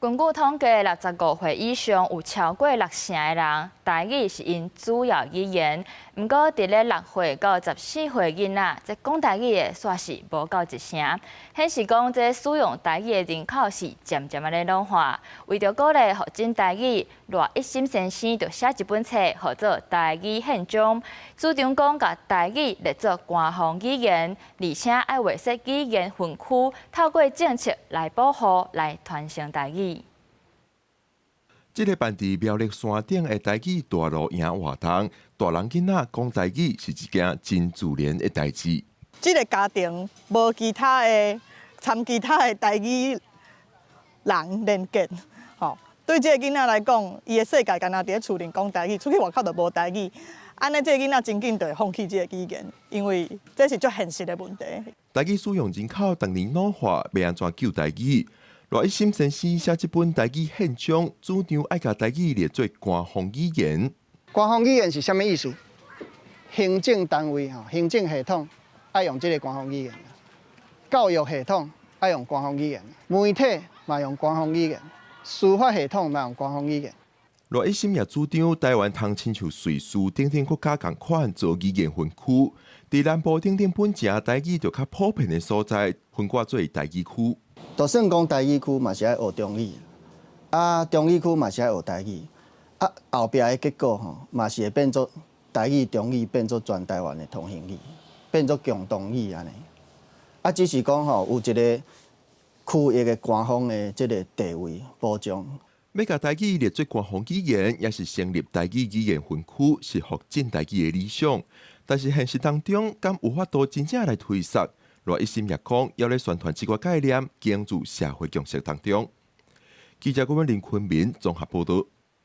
根據統計，65歲以上有超過60%的人，台語是因主要語言。不過，在咧6歲到14歲囡仔，即講台語的煞是無夠1成，顯示講這使用台語的人口是漸漸咧老化。為着鼓勵發展台語，賴一心先生就寫一本冊，號做《台語現狀》，主張講甲台語列作官方語言，而且愛劃設語言分區，透過政策來保護、來傳承台語。這個辦佇苗栗山頂的台語大路營活動，大人囡仔講台語是一件真自然的代志。這個家庭無其他的參其他的台語人連結，吼，對這個囡仔來講，伊的世界干那佇咧厝裡講台語，出去外口就無台語，安尼這個囡仔真緊就會放棄這個語言，因為這是足現實的問題。台語使用人口逐年老化，要安怎救台語？賴一心先生寫這本《台語現狀》，主張愛甲台語列做官方語言。官方語言是啥物意思？行政單位吼，行政系統愛用這個官方語言；教育系統愛用官方語言；媒體嘛用官方語言；司法系統嘛用官方語言。賴一心也主張台灣通親像瑞士等等國家共款做語言分區，佇南部等等本城台語就較普遍的所在，分割做台語區。就算講台語區嘛是愛學中語，中語區嘛是愛學台語，後壁的結果吼嘛是會變做台語、中語變做全台灣的通行語，變做共同語安尼。只是講吼有一個區域的官方的這個地位保障。要甲台語列做官方語言，也是成立台語語言分區，是發展台語的理想。但是現實當中，敢有法度真正來推實？賴一心也講，要來宣傳這個概念，建築社會共識當中。記者郭文林、昆明綜合報道。